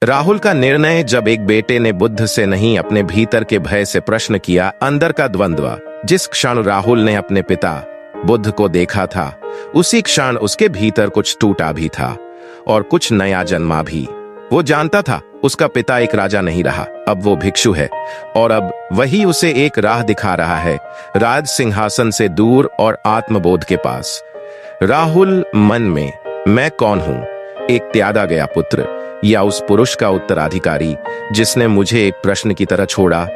राहुल का निर्णय जब एक बेटे ने बुद्ध से नहीं अपने भीतर के भय से प्रश्न किया, अंदर का द्वंद्व। जिस क्षण राहुल ने अपने पिता बुद्ध को देखा था, उसी क्षण उसके भीतर कुछ टूटा भी था और कुछ नया जन्मा भी। वो जानता था उसका पिता एक राजा नहीं रहा, अब वो भिक्षु है और अब वही उसे एक राह दिखा रहा है, राज सिंहासन से दूर और आत्मबोध के पास। राहुल मन में, मैं कौन हूं? एक त्यागा गया पुत्र या उस पुरुष का उत्तराधिकारी जिसने मुझे एक प्रश्न की तरह छोड़ा?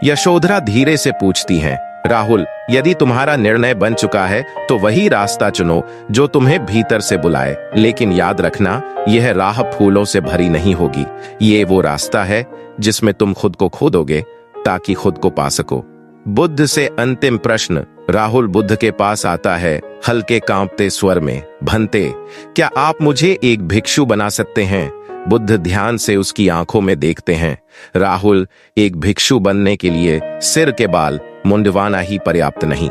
यशोधरा धीरे से पूछती हैं, राहुल, यदि तुम्हारा निर्णय बन चुका है तो वही रास्ता चुनो जो तुम्हें भीतर से बुलाए, लेकिन याद रखना, यह राह फूलों से भरी नहीं होगी। ये वो रास्ता है जिसमें तुम खुद को खोदोगे ताकि खुद को पा सको। बुद्ध से अंतिम प्रश्न। राहुल बुद्ध के पास आता है, हल्के कांपते स्वर में, भंते, क्या आप मुझे एक भिक्षु बना सकते हैं? बुद्ध ध्यान से उसकी आंखों में देखते हैं। राहुल, एक भिक्षु बनने के लिए सिर के बाल मुंडवाना ही पर्याप्त नहीं,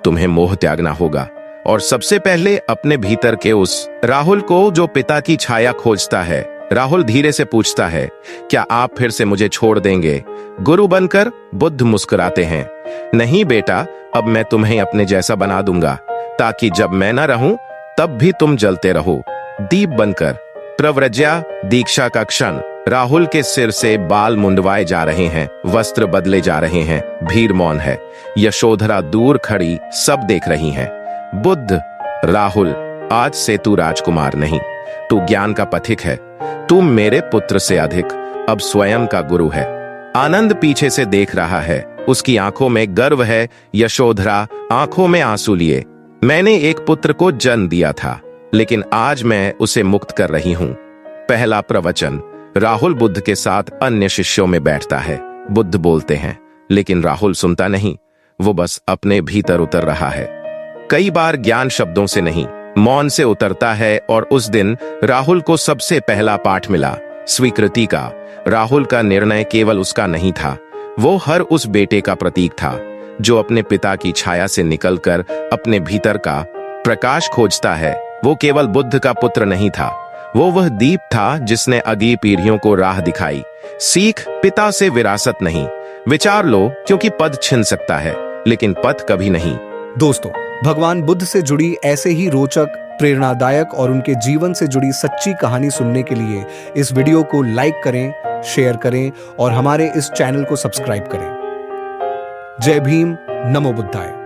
तुम्हें मोह त्यागना होगा, और सबसे पहले अपने भीतर के उस राहुल को जो पिता की छाया खोजता है। राहुल धीरे से पूछता है, क्या आप फिर से मुझे छोड़ देंगे गुरु बनकर? बुद्ध मुस्कुराते हैं, नहीं बेटा, अब मैं तुम्हें अपने जैसा बना दूंगा ताकि जब मैं ना रहूं तब भी तुम जलते रहो, दीप बनकर। प्रव्रज्या दीक्षा का क्षण। राहुल के सिर से बाल मुंडवाए जा रहे हैं, वस्त्र बदले जा रहे हैं, भीड़ मौन है। यशोधरा दूर खड़ी सब देख रही हैं। बुद्ध, राहुल, आज से तू राजकुमार नहीं, तू ज्ञान का पथिक है। तू मेरे पुत्र से अधिक अब स्वयं का गुरु है। आनंद पीछे से देख रहा है, उसकी आंखों में गर्व है। यशोधरा आंखों में आंसू लिए, मैंने एक पुत्र को जन्म दिया था, लेकिन आज मैं उसे मुक्त कर रही हूं। पहला प्रवचन। राहुल बुद्ध के साथ अन्य शिष्यों में बैठता है। बुद्ध बोलते हैं, लेकिन राहुल सुनता नहीं, वो बस अपने भीतर उतर रहा है। कई बार ज्ञान शब्दों से नहीं, मौन से उतरता है, और उस दिन राहुल को सबसे पहला पाठ मिला, स्वीकृति का। राहुल का निर्णय केवल उसका नहीं था, वो हर उस बेटे का प्रतीक था जो अपने पिता की छाया से निकलकर अपने भीतर का प्रकाश खोजता है। वो केवल बुद्ध का पुत्र नहीं था, वो वह दीप था जिसने अगली पीढ़ियों को राह दिखाई। सीख, पिता से विरासत नहीं। विचार लो, क्योंकि पद छिन सकता है लेकिन पथ कभी नहीं। दोस्तों, भगवान बुद्ध से जुड़ी ऐसे ही रोचक, प्रेरणादायक और उनके जीवन से जुड़ी सच्ची कहानी सुनने के लिए इस वीडियो को लाइक करें, शेयर करें और हमारे इस चैनल को सब्सक्राइब करें। जय भीम, नमो बुद्धाय।